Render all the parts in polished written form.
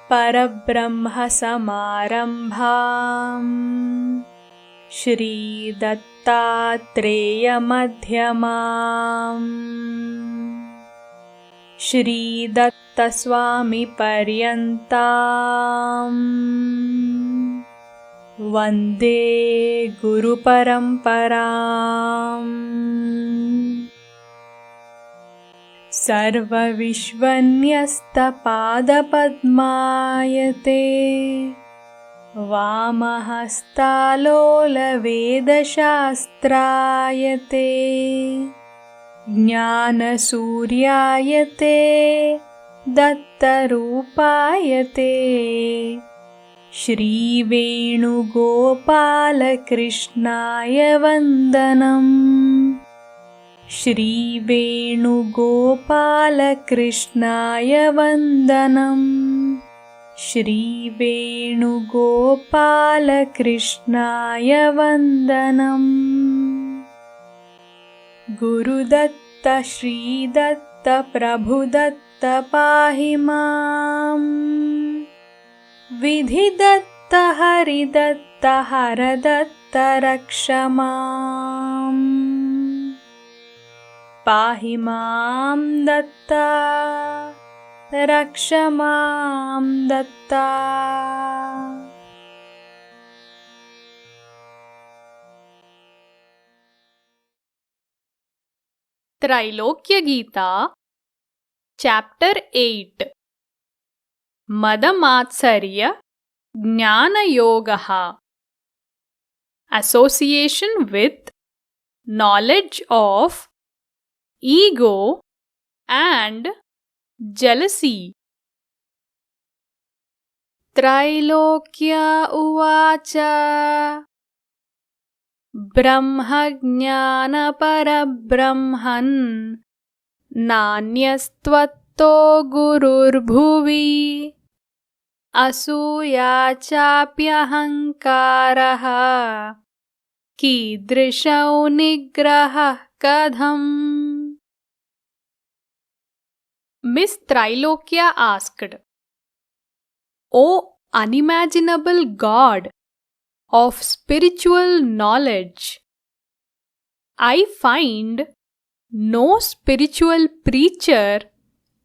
परब्रह्म समारम्भाम् श्री दत्तात्रेय मध्यमाम् श्री दत्त स्वामी पर्यन्ताम् वन्दे गुरुपरम्पराम्। सर्वविश्वन्यस्तपादपद्मायते वामहस्तालोलवेदशास्त्रायते ज्ञानसूर्यायते दत्तरूपायते श्रीवेणुगोपालकृष्णाय वन्दनम् श्रीवेणुगोपालकृष्णाय वन्दनम् श्रीवेणुगोपालकृष्णाय वन्दनम्। गुरुदत्त श्रीदत्त प्रभुदत्त पाहि माम् विधिदत्त हरिदत्त हरदत्त रक्ष माम् पाहि मां दत्ता रक्ष मां दत्ता। त्रैलोक्य गीता चैप्टर 8 मदमात्सर्य ज्ञानयोगः association with knowledge of ego and jealousy। त्रैलोक्य उवाच ब्रह्मज्ञानपरब्रह्मन् नान्यस्त्वत्तो गुरुर्भुवि असूया चाप्यहङ्कारः कीदृशौ निग्रहः कथम्। Miss Trailokya asked, O unimaginable God of spiritual knowledge, I find no spiritual preacher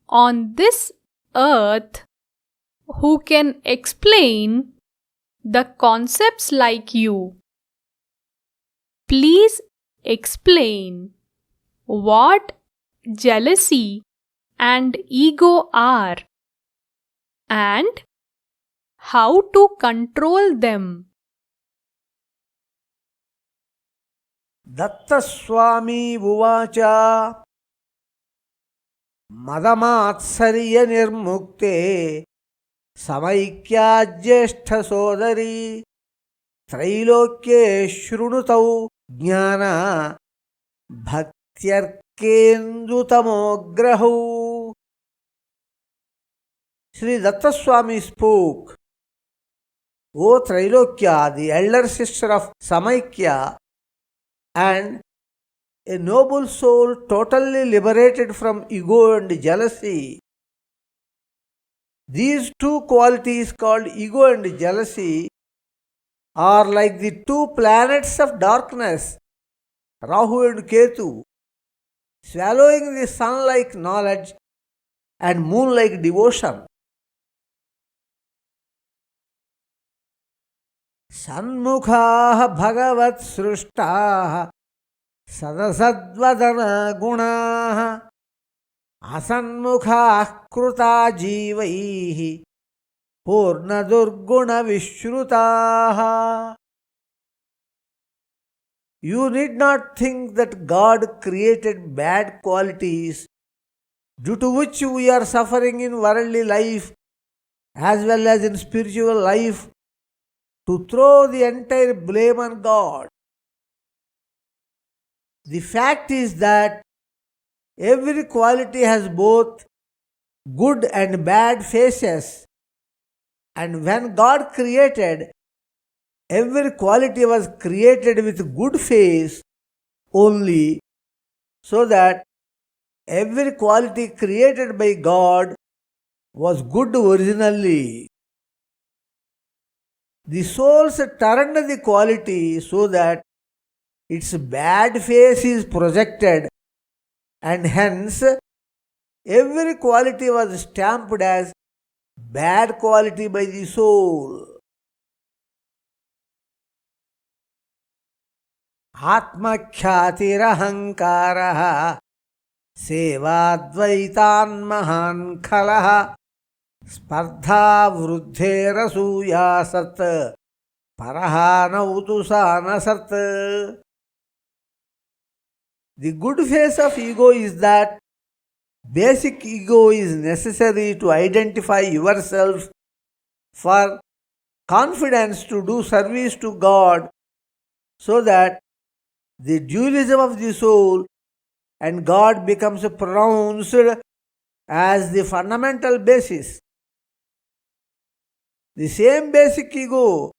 on this earth who can explain the concepts like you. Please explain what jealousy and ego are and how to control them. Datta Swami uvacha madamatsarya nirmukte samaikya jyeshtha sodari Trailokye shrunutau jnana bhaktyarkendutamograhau. Shri Datta Swami spoke, O Trailokya, the elder sister of Samaikya and a noble soul totally liberated from ego and jealousy. These two qualities called ego and jealousy are like the two planets of darkness, Rahu and Ketu, swallowing the sun like knowledge and moon like devotion. Sanmukhaah bhagavat srushtaah sadasadvadana gunaah asanmukhaah kruta jivaihi purna durguna vishrutaah. You need not think that God created bad qualities due to which we are suffering in worldly life as well as in spiritual life, to throw the entire blame on God. The fact is that every quality has both good and bad faces, and when God created, every quality was created with good face only, so that every quality created by God was good originally. the souls turned the quality so that its bad face is projected, and hence every quality was stamped as bad quality by the soul. Atmakhyatirahankarah sevadvaitan khalah spardha vruddherasuyasat parahana utusanasat. The good face of ego is that basic ego is necessary to identify yourself for confidence to do service to God, so that the dualism of the soul and God becomes pronounced as the fundamental basis. The same basic ego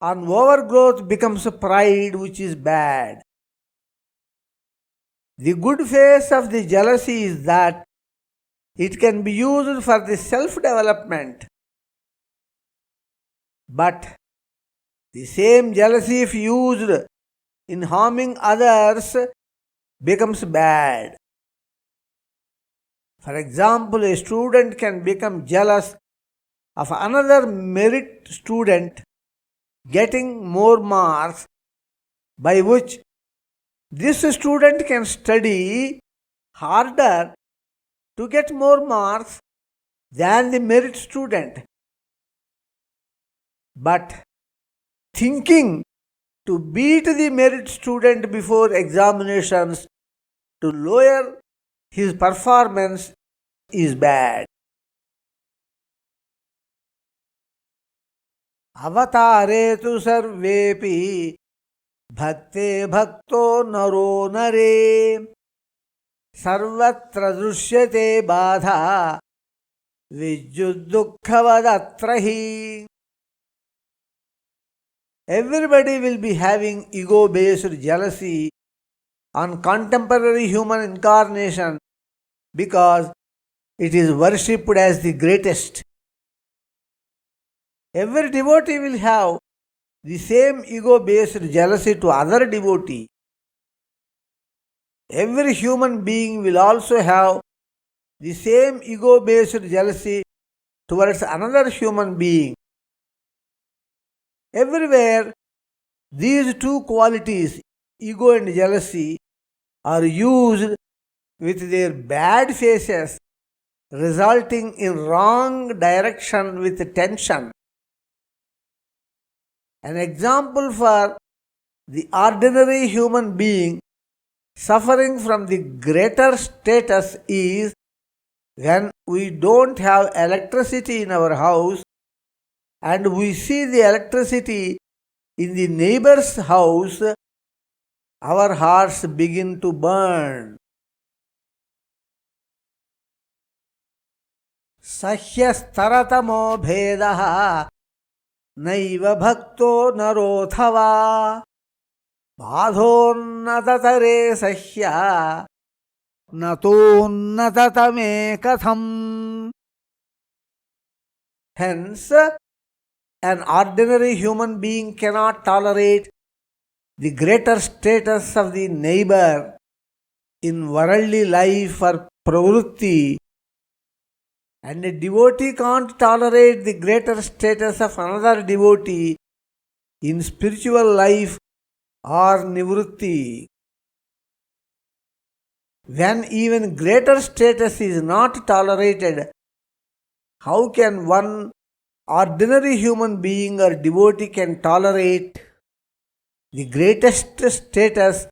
on overgrowth becomes pride, which is bad. The good face of the jealousy is that it can be used for the self-development. But the same jealousy, if used in harming others, becomes bad. For example, a student can become jealous of another merit student getting more marks, by which this student can study harder to get more marks than the merit student. But thinking to beat the merit student before examinations to lower his performance is bad. Avataretu sarvepi bhakte bhakto naro nare sarvatra drishyate badha vidyuddukhavadatrahi. Everybody will be having ego-based jealousy on contemporary human incarnation because it is worshipped as the greatest. Every devotee will have the same ego-based jealousy to other devotee. Every human being will also have the same ego-based jealousy towards another human being. Everywhere, these two qualities, ego and jealousy, are used with their bad faces, resulting in wrong direction with tension. An example for the ordinary human being suffering from the greater status is when we don't have electricity in our house and we see the electricity in the neighbor's house, our hearts begin to burn. Sahyastartamo bhedaha naiva bhakto narothava badhonnatare sahya natonnatame katham. Hence, an ordinary human being cannot tolerate the greater status of the neighbor in worldly life or pravrutti, and a devotee can't tolerate the greater status of another devotee in spiritual life or nivrutti. When even greater status is not tolerated, how can one ordinary human being or devotee can tolerate the greatest status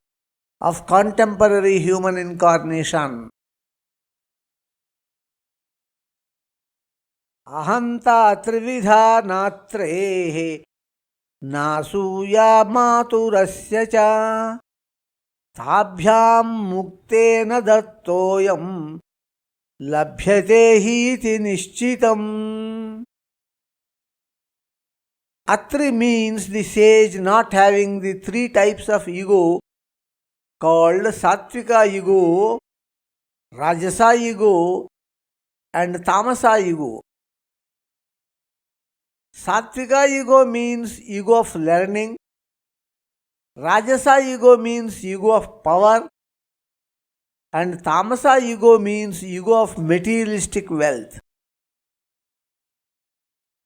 of contemporary human incarnation? Ahanta trividha natrehe nasuya maturasya cha tabhyam muktena dattoyam labhyate hiti nishchitam. Atri means the sage not having the three types of ego called Sattvika ego, Rajasa ego and Tamasa ego. Sattvika ego means ego of learning. Rajasa ego means ego of power. And Tamasa ego means ego of materialistic wealth.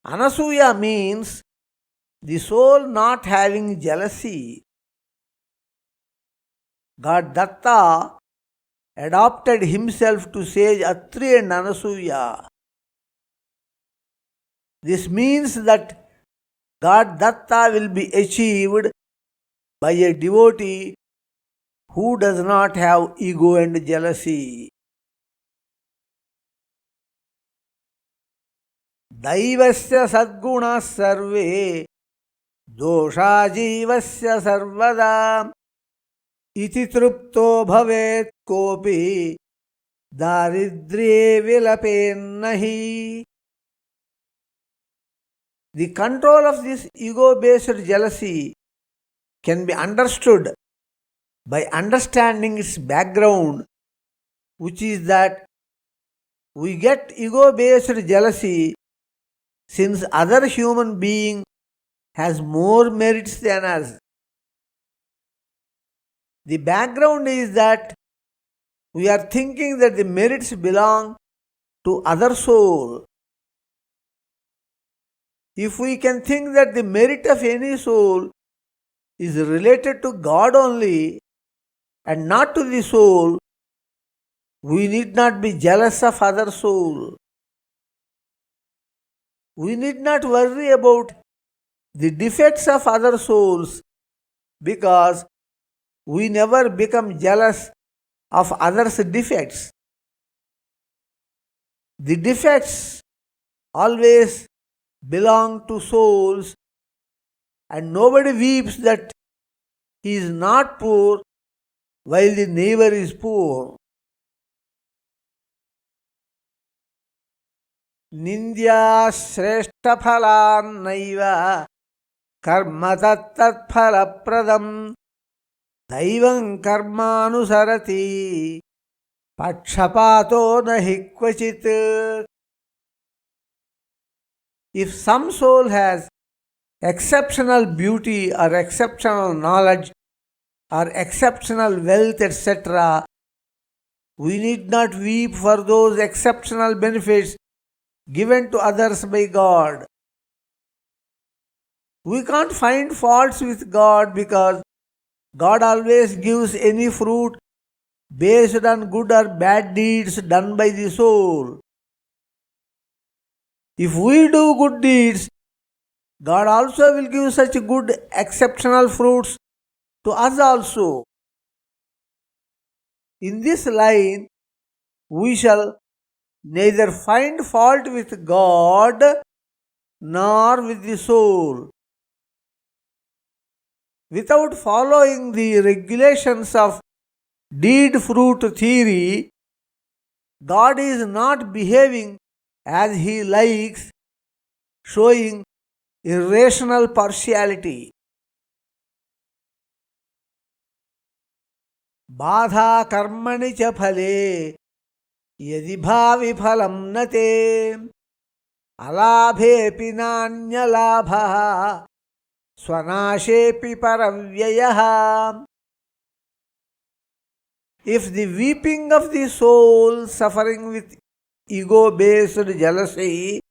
Anasuya means the soul not having jealousy. God Datta adopted himself to sage Atri and Anasuya. This means that God Datta will be achieved by a devotee who does not have ego and jealousy. Daivasya sadguna sarve dosha jivasya sarvada iti trupto bhavet kopi daridrye vilapennahi. The control of this ego-based jealousy can be understood by understanding its background, which is that we get ego-based jealousy since other human being has more merits than us. The background is that we are thinking that the merits belong to other soul. If we can think that the merit of any soul is related to God only and not to the soul, we need not be jealous of other soul. We need not worry about the defects of other souls because we never become jealous of others' defects. The defects always belong to souls, and nobody weeps that he is not poor while the neighbor is poor. Nindya shrestha phalan naiva karma tattat phala pradam daivam karmanusarati pakshapato nahi kvachit. If some soul has exceptional beauty or exceptional knowledge or exceptional wealth, etc., we need not weep for those exceptional benefits given to others by God. We can't find faults with God because God always gives any fruit based on good or bad deeds done by the soul. If we do good deeds, God also will give such good exceptional fruits to us also. In this line, we shall neither find fault with God nor with the soul. Without following the regulations of deed-fruit theory, God is not behaving as He likes, showing irrational partiality. Badha karmani cha phale yadi bhavi phalam nate alabhepi nanyalabha swanashepi paravyayaha. If the weeping of the soul suffering with ego-based jealousy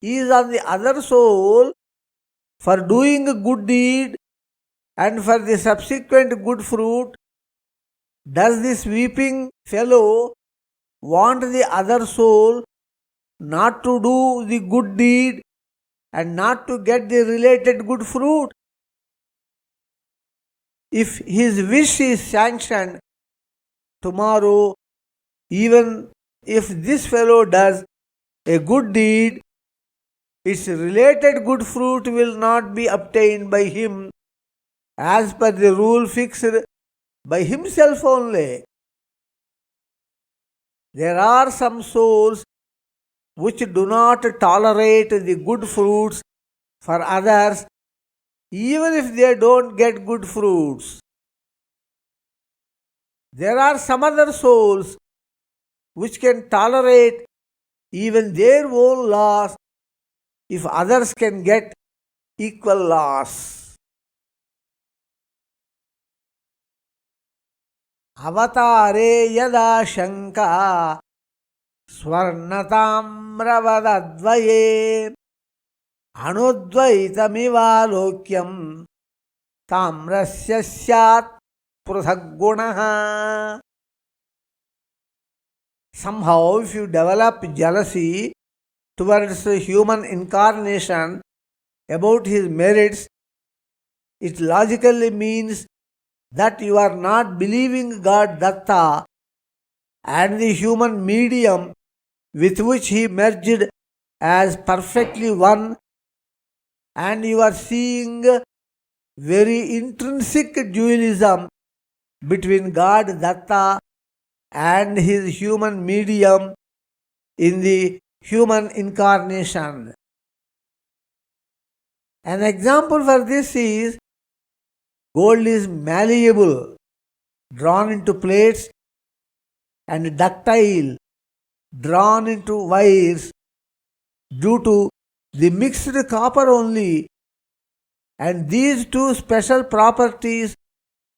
is on the other soul for doing a good deed and for the subsequent good fruit, does this weeping fellow want the other soul not to do the good deed and not to get the related good fruit? If his wish is sanctioned, tomorrow, even if this fellow does a good deed, its related good fruit will not be obtained by him as per the rule fixed by himself only. There are some souls which do not tolerate the good fruits for others even if they don't get good fruits. There are some other souls which can tolerate even their own loss if others can get equal loss. Avatare yada shanka swarnatamravadadvaye anudvaitamiva tamrasya syat pruthagunaha. Somehow, if you develop jealousy towards the human incarnation about his merits, it logically means that you are not believing God Datta and the human medium with which he merged as perfectly one, and you are seeing very intrinsic dualism between God Datta and his human medium in the human incarnation. An example for this is gold is malleable, drawn into plates, and ductile, drawn into wires due to the mixed copper only, and these two special properties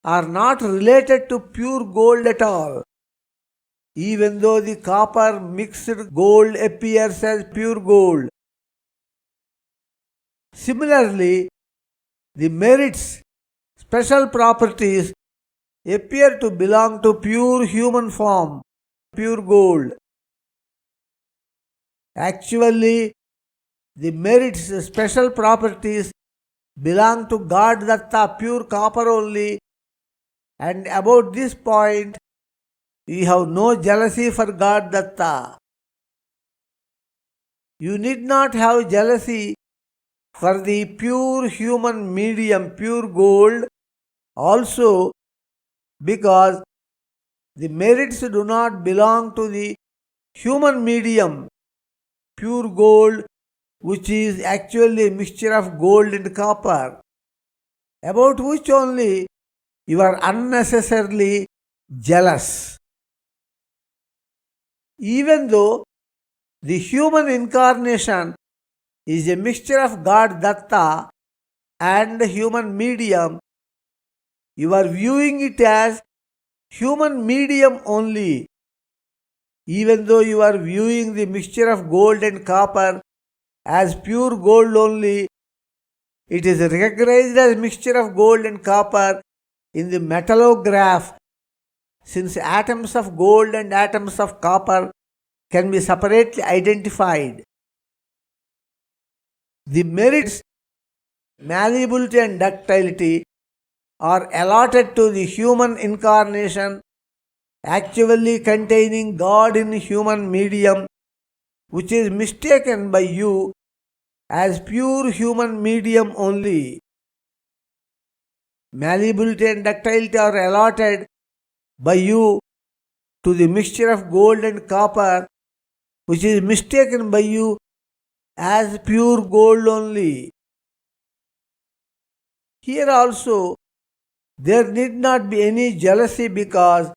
are not related to pure gold at all. Even though the copper mixed gold appears as pure gold. Similarly, the merits, special properties appear to belong to pure human form, pure gold. Actually, the merits, special properties belong to God Datta, pure copper only, and about this point, we have no jealousy for God Datta. You need not have jealousy for the pure human medium, pure gold, also because the merits do not belong to the human medium, pure gold, which is actually a mixture of gold and copper, about which only you are unnecessarily jealous. Even though the human incarnation is a mixture of God Datta and human medium, you are viewing it as human medium only. Even though you are viewing the mixture of gold and copper as pure gold only, it is recognized as mixture of gold and copper in the metallograph, since atoms of gold and atoms of copper can be separately identified. The merits, malleability and ductility are allotted to the human incarnation, actually containing God in human medium, which is mistaken by you as pure human medium only. Malleability and ductility are allotted by you to the mixture of gold and copper, which is mistaken by you as pure gold only. Here also, there need not be any jealousy because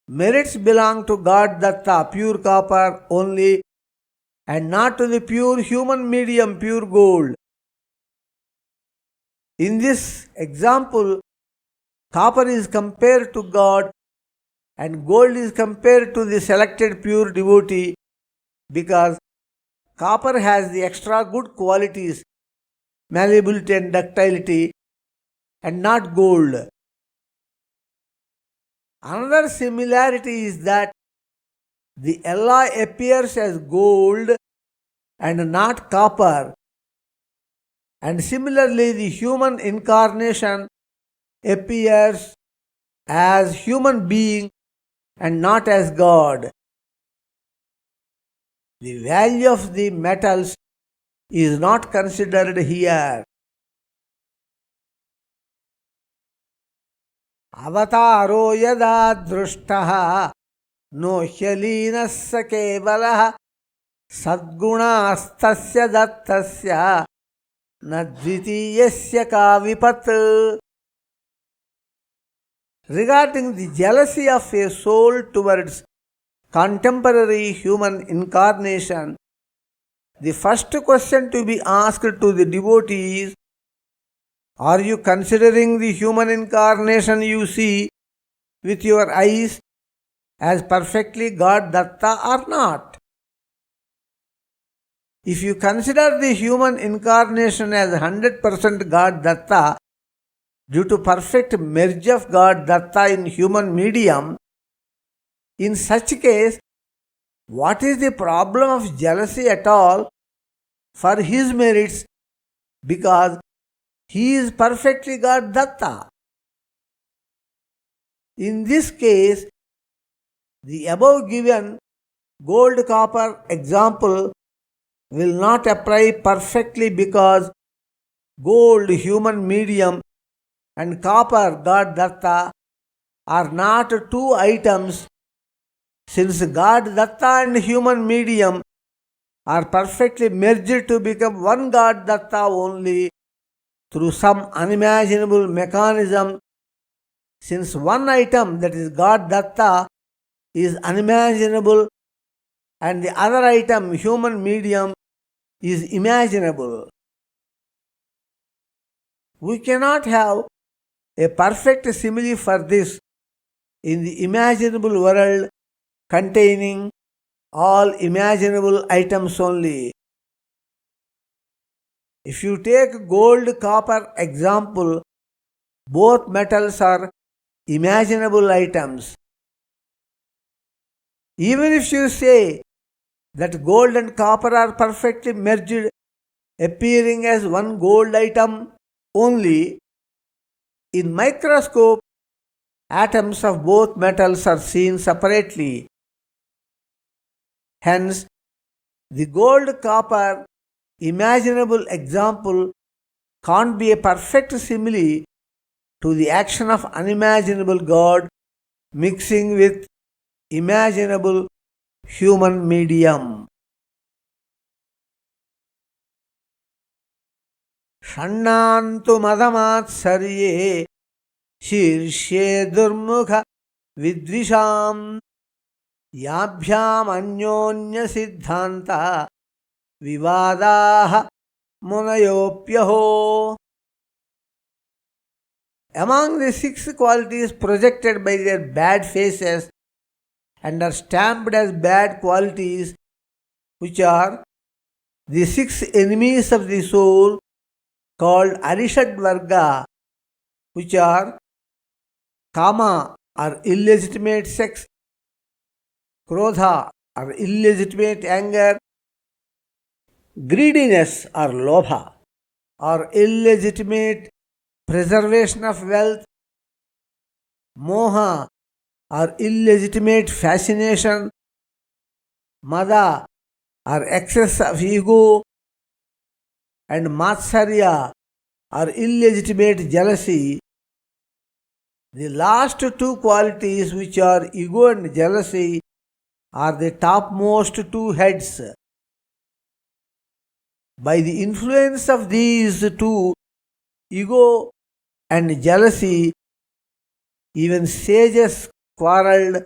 merits belong to God Datta, pure copper only, and not to the pure human medium, pure gold. In this example, copper is compared to God and gold is compared to the selected pure devotee because copper has the extra good qualities, malleability and ductility, and not gold. Another similarity is that the alloy appears as gold and not copper, and similarly the human incarnation appears as human being and not as God. The value of the metals is not considered here. Avataro yada drushtaha no hyalinasya kevalah sadgunastasya dattasya nadvitiyasya kavipat. Regarding the jealousy of a soul towards contemporary human incarnation, the first question to be asked to the devotee is, are you considering the human incarnation you see with your eyes as perfectly God Datta or not? If you consider the human incarnation as 100% God Datta due to perfect merge of God Datta in human medium, in such case, what is the problem of jealousy at all for his merits, because he is perfectly God Datta? In this case, the above given gold copper example will not apply perfectly, because gold human medium and copper God Datta are not two items, since God Datta and human medium are perfectly merged to become one God Datta only through some unimaginable mechanism, since one item, that is God Datta, is unimaginable and the other item, human medium, is imaginable. We cannot have a perfect simile for this in the imaginable world containing all imaginable items only. If you take gold copper example, both metals are imaginable items. Even if you say that gold and copper are perfectly merged, appearing as one gold item only, in microscope, atoms of both metals are seen separately. Hence, the gold copper imaginable example can't be a perfect simile to the action of unimaginable God mixing with imaginable human medium. षण्णान्तु मदमात्सर्ये शीर्ष्ये Durmukh विद्विषाम् याभ्यामन्योन्य सिद्धान्त विवादाः मुनयोऽप्यहो. Among the 6 qualities projected by their bad faces and are stamped as bad qualities, which are the 6 enemies of the soul called Arishad Varga, which are Kama or illegitimate sex, Krodha or illegitimate anger, greediness or Lobha or illegitimate preservation of wealth, Moha or illegitimate fascination, Mada or excess of ego, and Matsarya or illegitimate jealousy. The last 2 qualities, which are ego and jealousy, are the topmost 2 heads. By the influence of these 2, ego and jealousy, even sages quarreled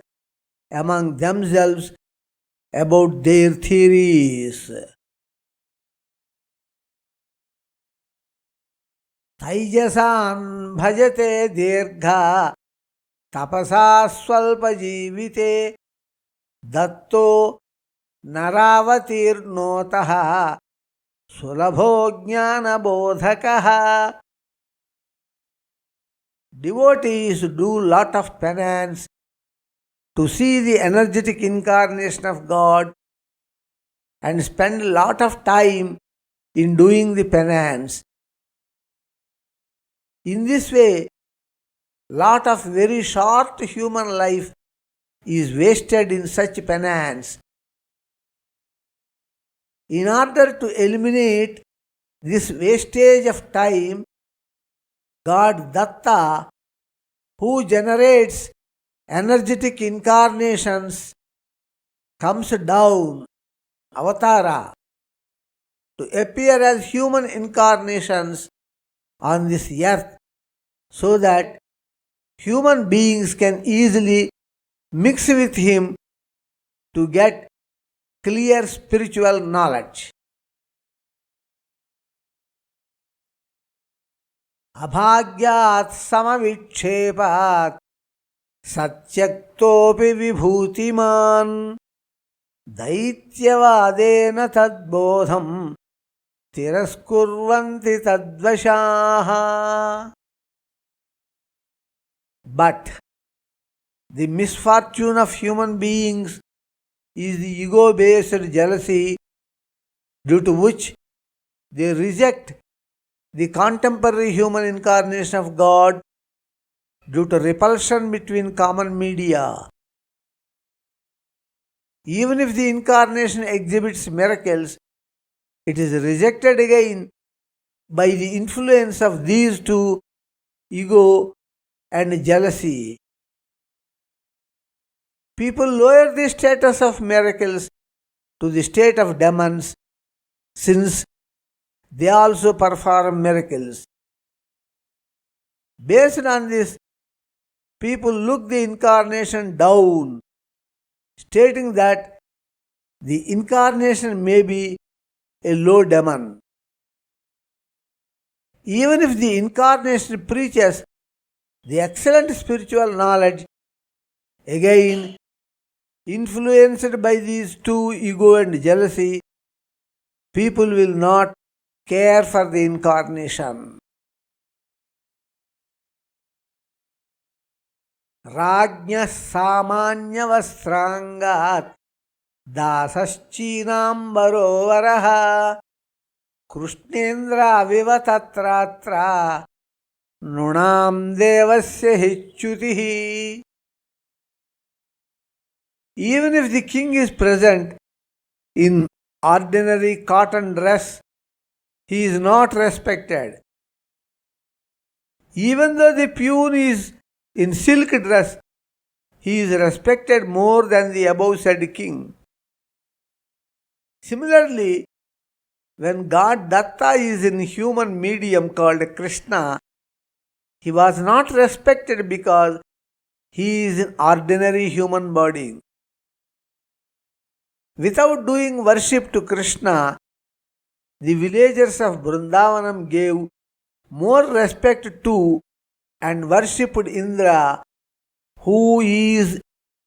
among themselves about their theories. Taijasan bhajate dirgha tapasa swalpa jivite datto naravatir notaha sulabho jnana bodhakaha. Devotees do lot of penance to see the energetic incarnation of God and spend a lot of time in doing the penance. In this way, lot of very short human life is wasted in such penance. In order to eliminate this wastage of time, God Datta, who generates energetic incarnations, comes down, avatara, to appear as human incarnations on this earth, so that human beings can easily mix with him to get clear spiritual knowledge. abhagyat samavikshepat satyaktopi vibhutiman daityavadena tadbodham tiraskurvanti tadvashaha. But the misfortune of human beings is the ego-based jealousy, due to which they reject the contemporary human incarnation of God due to repulsion between common media. Even if the incarnation exhibits miracles, it is rejected again by the influence of these two, ego and jealousy. People lower the status of miracles to the state of demons, since they also perform miracles. Based on this, people look the incarnation down, stating that the incarnation may be a low demon. Even if the incarnation preaches the excellent spiritual knowledge, again influenced by these two, ego and jealousy, people will not care for the incarnation. Rajñah samanya vastrangat dasaschinambaro varaha krishnendra vivatatratra nunam devasya hichutihi. Even if the king is present in ordinary cotton dress, he is not respected. Even though the peon is in silk dress, he is respected more than the above said king. Similarly, when God Datta is in human medium called Krishna, he was not respected because he is in ordinary human body. Without doing worship to Krishna, the villagers of Vrindavanam gave more respect to and worshipped Indra, who is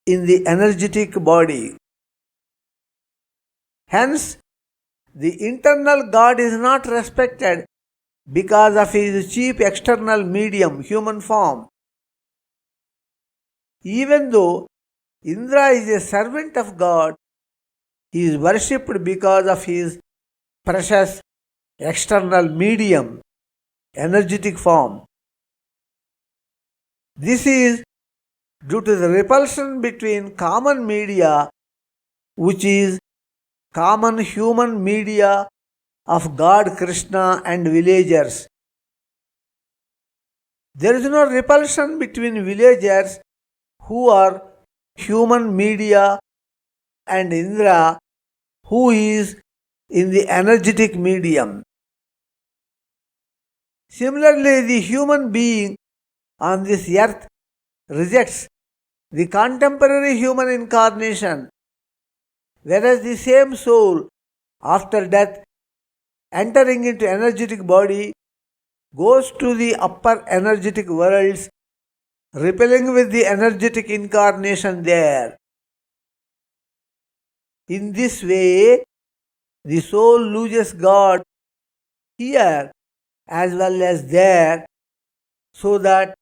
in the energetic body. Hence, the internal God is not respected because of his cheap external medium, human form. Even though Indra is a servant of God, he is worshipped because of his precious external medium, energetic form. This is due to the repulsion between common media, which is common human media of God, Krishna and villagers. There is no repulsion between villagers who are human media and Indra, who is in the energetic medium. Similarly, the human being on this earth rejects the contemporary human incarnation, whereas the same soul, after death, entering into energetic body, goes to the upper energetic worlds, repelling with the energetic incarnation there. In this way, the soul loses God here as well as there, so that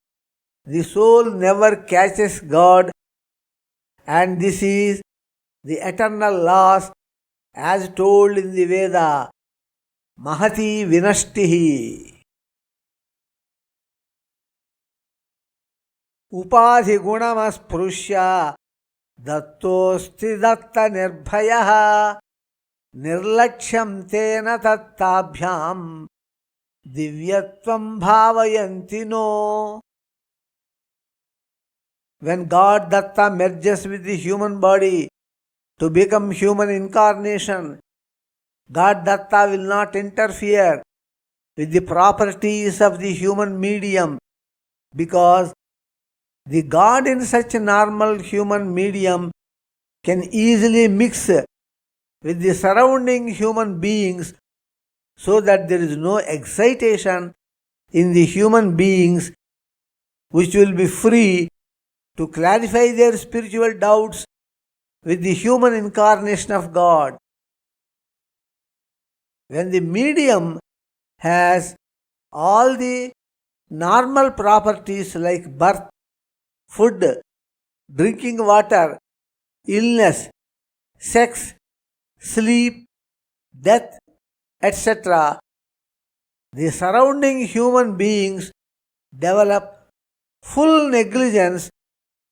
the soul never catches God, and this is the eternal loss as told in the Veda, Mahati Vinashtihi. Upadhi gunamasprushya dattosti datta nirbhayaha nirlaksham tena tattabhyam divyatvam bhavayanti no. When God Datta merges with the human body to become human incarnation, God Datta will not interfere with the properties of the human medium, because the God in such a normal human medium can easily mix with the surrounding human beings, so that there is no excitation in the human beings which will be free to clarify their spiritual doubts with the human incarnation of God. When the medium has all the normal properties like birth, food, drinking water, illness, sex, sleep, death, etc., the surrounding human beings develop full negligence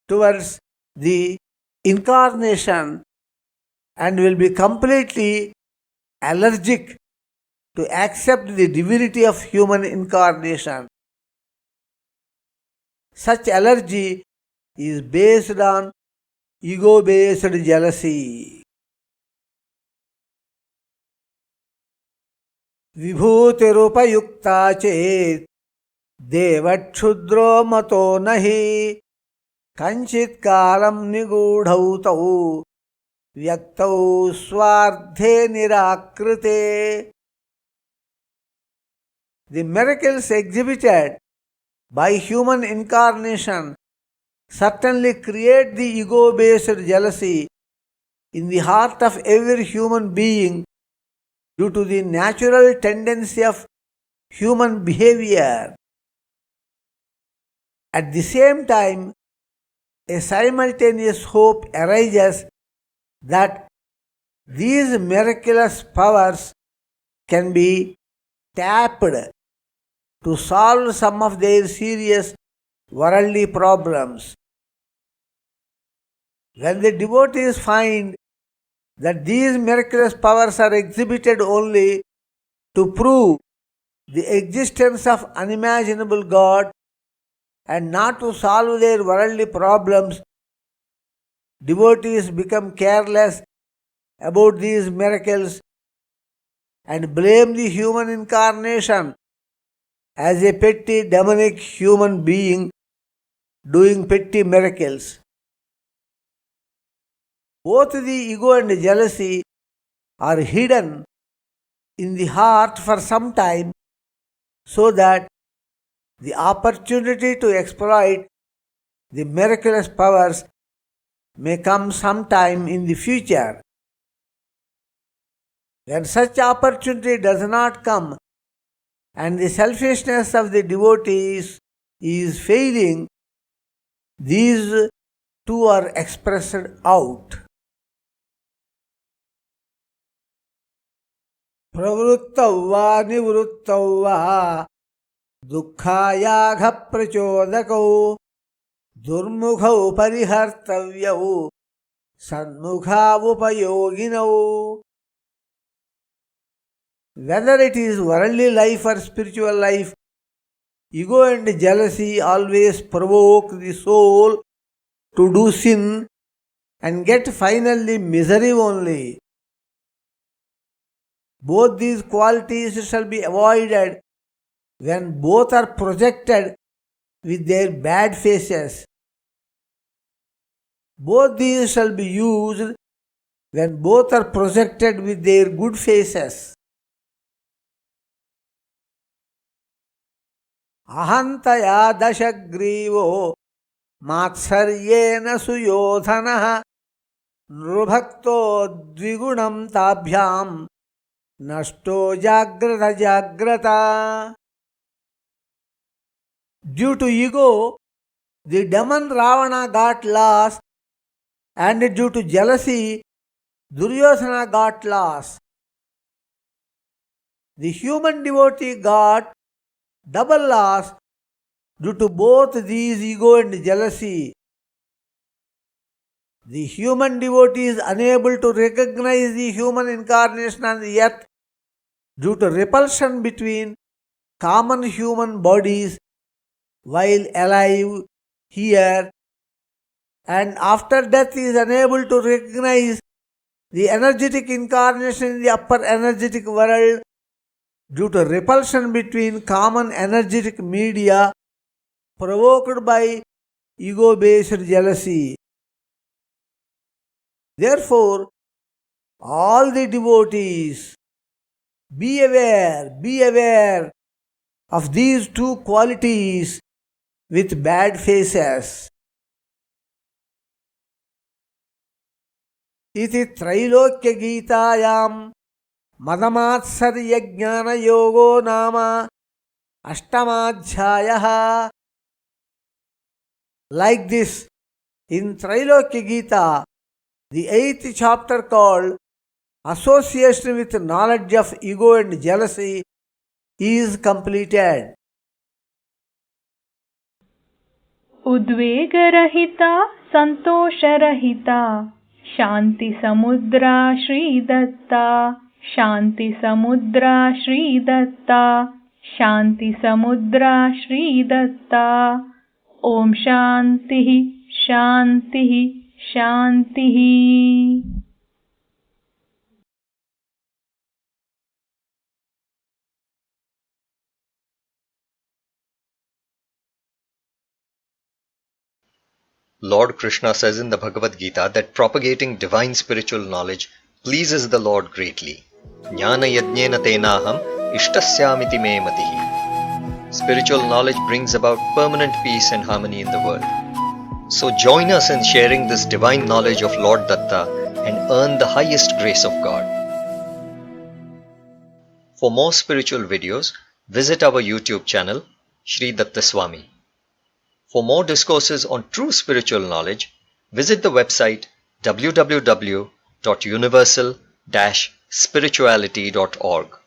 towards the incarnation and will be completely allergic to accept the divinity of human incarnation. Such allergy is based on ego-based jealousy. विभूतिरुपयुक्ता चेत् देवक्षुद्रो मतो नहि कंचित् कालं निगूढौ तौ व्यक्तौ स्वार्थे निराकृते. The miracles exhibited by human incarnation certainly create the ego-based jealousy in the heart of every human being due to the natural tendency of human behavior. At the same time, a simultaneous hope arises that these miraculous powers can be tapped to solve some of their serious worldly problems. When the devotees find that these miraculous powers are exhibited only to prove the existence of unimaginable God and not to solve their worldly problems, devotees become careless about these miracles and blame the human incarnation as a petty demonic human being doing petty miracles. Both the ego and jealousy are hidden in the heart for some time so that the opportunity to exploit the miraculous powers may come sometime in the future. When such opportunity does not come and the selfishness of the devotees is failing, these two are expressed out. प्रवृत्तौ वा निवृत्तौ वा दुःखायाघ प्रचोदकौ दुर्मुखौ परिहर्तव्यौ सन्मुखावुपयोगिनौ. Whether it is worldly life or spiritual life, ego and jealousy always provoke the soul to do sin and get finally misery only. Both these qualities shall be avoided when both are projected with their bad faces. Both these shall be used when both are projected with their good faces. अहंतया दशग्रीवो मात्सर्येण सुयोधनः नृभक्तो द्विगुणं ताभ्यां नष्टो जाग्रत जाग्रता. Due to ego, the demon Ravana got lost, and due to jealousy, Duryodhana got lost. The human devotee got double loss due to both these ego and jealousy. The human devotee is unable to recognize the human incarnation on the earth due to repulsion between common human bodies while alive here, and after death is unable to recognize the energetic incarnation in the upper energetic world due to repulsion between common energetic media provoked by ego-based jealousy. Therefore, all the devotees, be aware of these two qualities with bad faces. Iti Trailokya Gītāyam Madamatsarya Jnana Yogo Nama Ashtamadhyayah. Like this, in Trailokya Gita, the 8th chapter called Association with Knowledge of Ego and Jealousy is completed. Udvegarahita Santosharahita Shanti Samudra Shri Datta Shanti Samudra Shri Datta Shanti Samudra Shri Datta Om Shantihi Shantihi Shantihi. Lord Krishna says in the Bhagavad Gita that propagating divine spiritual knowledge pleases the Lord greatly. Jnana yajnena tenaham ishtasyamiti me matihi. Spiritual knowledge brings about permanent peace and harmony in the world. So join us in sharing this divine knowledge of Lord Datta and earn the highest grace of God. For more spiritual videos, visit our YouTube channel, Shri Datta Swami. For more discourses on true spiritual knowledge, visit the website www.universal-spirituality.org.